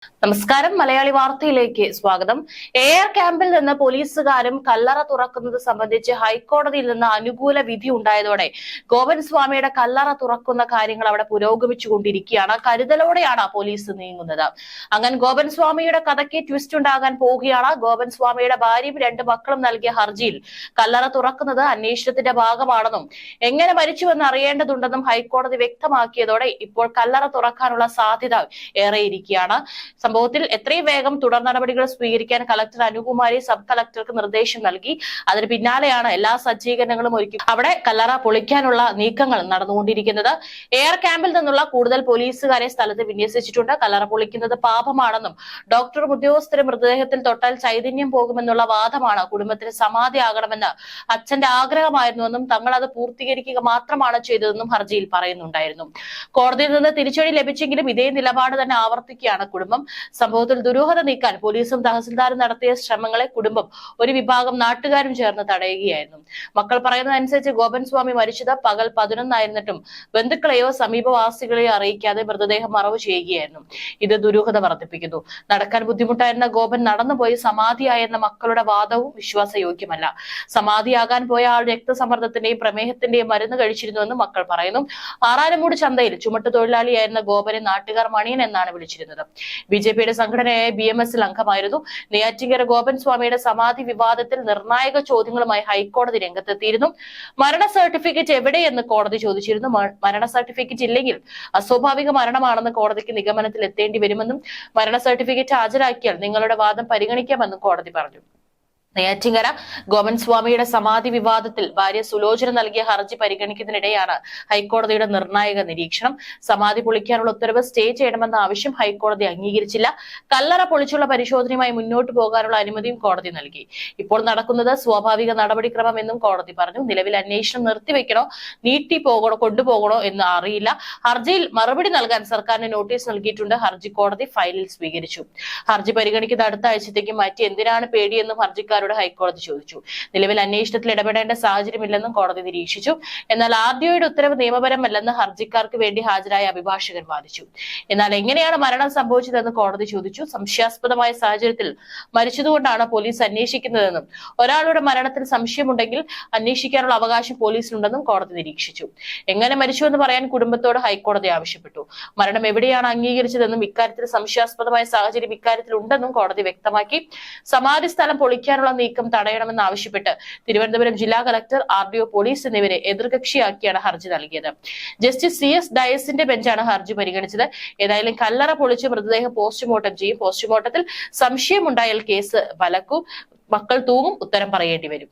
നമസ്കാരം. മലയാളി വാർത്തയിലേക്ക് സ്വാഗതം. എയർ ക്യാമ്പിൽ നിന്ന് പോലീസുകാരും കല്ലറ തുറക്കുന്നത് സംബന്ധിച്ച് ഹൈക്കോടതിയിൽ നിന്ന് അനുകൂല വിധി ഉണ്ടായതോടെ ഗോപൻ സ്വാമിയുടെ കല്ലറ തുറക്കുന്ന കാര്യങ്ങൾ അവിടെ പുരോഗമിച്ചുകൊണ്ടിരിക്കുകയാണ്. കരുതലോടെയാണ് പോലീസ് നീങ്ങുന്നത്. അങ്ങനെ ഗോപൻ സ്വാമിയുടെ കഥയ്ക്ക് ട്വിസ്റ്റ് ഉണ്ടാകാൻ പോവുകയാണ്. ഗോപൻ സ്വാമിയുടെ ഭാര്യയും 2 മക്കളും നൽകിയ ഹർജിയിൽ കല്ലറ തുറക്കുന്നത് അന്വേഷണത്തിന്റെ ഭാഗമാണെന്നും എങ്ങനെ മരിച്ചുവെന്ന് അറിയേണ്ടതുണ്ടെന്നും ഹൈക്കോടതി വ്യക്തമാക്കിയതോടെ ഇപ്പോൾ കല്ലറ തുറക്കാനുള്ള സാധ്യത ഏറെയിരിക്കുകയാണ്. സംഭവത്തിൽ എത്രയും വേഗം തുടർ നടപടികൾ സ്വീകരിക്കാൻ കളക്ടർ അനുകുമാരി സബ് കളക്ടർക്ക് നിർദ്ദേശം നൽകി. അതിന് പിന്നാലെയാണ് എല്ലാ സജ്ജീകരണങ്ങളും ഒരുക്കി അവിടെ കല്ലറ പൊളിക്കാനുള്ള നീക്കങ്ങൾ നടന്നുകൊണ്ടിരിക്കുന്നത്. എയർ ക്യാമ്പിൽ നിന്നുള്ള കൂടുതൽ പോലീസുകാരെ സ്ഥലത്ത് വിന്യസിച്ചിട്ടുണ്ട്. കല്ലറ പൊളിക്കുന്നത് പാപമാണെന്നും ഡോക്ടറും ഉദ്യോഗസ്ഥരും മൃതദേഹത്തിൽ തൊട്ടാൽ ചൈതന്യം പോകുമെന്നുള്ള വാദമാണ് കുടുംബത്തിന് സമാധിയാകണമെന്ന് അച്ഛന്റെ ആഗ്രഹമായിരുന്നുവെന്നും തങ്ങൾ അത് പൂർത്തീകരിക്കുക മാത്രമാണ് ചെയ്തതെന്നും ഹർജിയിൽ പറയുന്നുണ്ടായിരുന്നു. കോടതിയിൽ നിന്ന് തിരിച്ചടി ലഭിച്ചെങ്കിലും ഇതേ നിലപാട് തന്നെ ആവർത്തിക്കുകയാണ് കുടുംബം. സംഭവത്തിൽ ദുരൂഹത നീക്കാൻ പോലീസും തഹസിൽദാരും നടത്തിയ ശ്രമങ്ങളെ കുടുംബം ഒരു വിഭാഗം നാട്ടുകാരും ചേർന്ന് തടയുകയായിരുന്നു. മക്കൾ പറയുന്നതനുസരിച്ച് ഗോപൻ സ്വാമി മരിച്ചത് പകൽ 11 ആയിരുന്നിട്ടും ബന്ധുക്കളെയോ സമീപവാസികളെയോ അറിയിക്കാതെ മൃതദേഹം മറവ് ചെയ്യുകയായിരുന്നു. ഇത് ദുരൂഹത വർദ്ധിപ്പിക്കുന്നു. നടക്കാൻ ബുദ്ധിമുട്ടായിരുന്ന ഗോപൻ നടന്നുപോയി സമാധിയായെന്ന മക്കളുടെ വാദവും വിശ്വാസയോഗ്യമല്ല. സമാധിയാകാൻ പോയ ആൾ രക്തസമ്മർദ്ദത്തിന്റെയും പ്രമേഹത്തിന്റെയും മരുന്ന് കഴിച്ചിരുന്നുവെന്ന് മക്കൾ പറയുന്നു. ആറാനമൂട് ചന്തയിൽ ചുമട്ടുതൊഴിലാളിയായിരുന്ന ഗോപനെ നാട്ടുകാർ മണിയൻ എന്നാണ് വിളിച്ചിരുന്നത്. ബിജെപിയുടെ സംഘടനയായ BMS-ൽ അംഗമായിരുന്നു. നെയ്യാറ്റിൻകര ഗോപൻ സ്വാമിയുടെ സമാധി വിവാദത്തിൽ നിർണായക ചോദ്യങ്ങളുമായി ഹൈക്കോടതി രംഗത്തെത്തിയിരുന്നു. മരണ സർട്ടിഫിക്കറ്റ് എവിടെയെന്ന് കോടതി ചോദിച്ചിരുന്നു. മരണ സർട്ടിഫിക്കറ്റ് ഇല്ലെങ്കിൽ അസ്വാഭാവിക മരണമാണെന്ന് കോടതിക്ക് നിഗമനത്തിൽ എത്തേണ്ടി വരുമെന്നും മരണ സർട്ടിഫിക്കറ്റ് ഹാജരാക്കിയാൽ നിങ്ങളുടെ വാദം പരിഗണിക്കാമെന്നും കോടതി പറഞ്ഞു. നെയ്യാറ്റിൻകര ഗോപൻ സ്വാമിയുടെ സമാധി വിവാദത്തിൽ ഭാര്യ സുലോചന നൽകിയ ഹർജി പരിഗണിക്കുന്നതിനിടെയാണ് ഹൈക്കോടതിയുടെ നിർണായക നിരീക്ഷണം. സമാധി പൊളിക്കാനുള്ള ഉത്തരവ് സ്റ്റേ ചെയ്യണമെന്ന ആവശ്യം ഹൈക്കോടതി അംഗീകരിച്ചില്ല. കല്ലറ പൊളിച്ചുള്ള പരിശോധനയുമായി മുന്നോട്ട് പോകാനുള്ള അനുമതിയും കോടതി നൽകി. ഇപ്പോൾ നടക്കുന്നത് സ്വാഭാവിക നടപടിക്രമം എന്നും കോടതി പറഞ്ഞു. നിലവിൽ അന്വേഷണം നിർത്തിവെക്കണോ കൊണ്ടുപോകണോ എന്ന് അറിയില്ല. ഹർജിയിൽ മറുപടി നൽകാൻ സർക്കാരിന് നോട്ടീസ് നൽകിയിട്ടുണ്ട്. ഹർജി കോടതി ഫയലിൽ സ്വീകരിച്ചു. ഹർജി പരിഗണിക്കുന്ന അടുത്ത ആഴ്ചത്തേക്ക് മാറ്റി എന്തിനാണ് പേടിയെന്നും ഹർജിക്കാർ ഹൈക്കോടതി ചോദിച്ചു. നിലവിൽ അന്വേഷണത്തിൽ ഇടപെടേണ്ട സാഹചര്യമില്ലെന്നും കോടതി നിരീക്ഷിച്ചു. എന്നാൽ ആർഡിഒയുടെ ഉത്തരവ് നിയമപരമല്ലെന്ന് ഹർജിക്കാർക്ക് വേണ്ടി ഹാജരായ അഭിഭാഷകൻ വാദിച്ചു. എന്നാൽ എങ്ങനെയാണ് മരണം സംഭവിച്ചതെന്ന് കോടതി ചോദിച്ചു. സംശയാസ്പദമായ സാഹചര്യത്തിൽ മരിച്ചതുകൊണ്ടാണ് പോലീസ് അന്വേഷിക്കുന്നതെന്നും ഒരാളുടെ മരണത്തിൽ സംശയമുണ്ടെങ്കിൽ അന്വേഷിക്കാനുള്ള അവകാശം പോലീസിനുണ്ടെന്നും കോടതി നിരീക്ഷിച്ചു. എങ്ങനെ മരിച്ചുവെന്ന് പറയാൻ കുടുംബത്തോട് ഹൈക്കോടതി ആവശ്യപ്പെട്ടു. മരണം എവിടെയാണ് അംഗീകരിച്ചതെന്നും ഇക്കാര്യത്തിൽ സംശയാസ്പദമായ സാഹചര്യം ഇക്കാര്യത്തിൽ ഉണ്ടെന്നും കോടതി വ്യക്തമാക്കി. സമാധി സ്ഥലം പൊളിക്കാനുള്ള നീക്കം തടയണമെന്ന് ആവശ്യപ്പെട്ട് തിരുവനന്തപുരം ജില്ലാ കളക്ടർ, RDO, പോലീസ് എന്നിവരെ എതിർകക്ഷിയാക്കിയാണ് ഹർജി നൽകിയത്. ജസ്റ്റിസ് CS ഡയസിന്റെ ബെഞ്ചാണ് ഹർജി പരിഗണിച്ചത്. ഏതായാലും കല്ലറ പൊളിച്ച് മൃതദേഹം പോസ്റ്റ്മോർട്ടം ചെയ്യും. പോസ്റ്റ്മോർട്ടത്തിൽ സംശയമുണ്ടായാൽ കേസ് ബലക്കും. മക്കൾ തൂങ്ങും. ഉത്തരം പറയേണ്ടി വരും.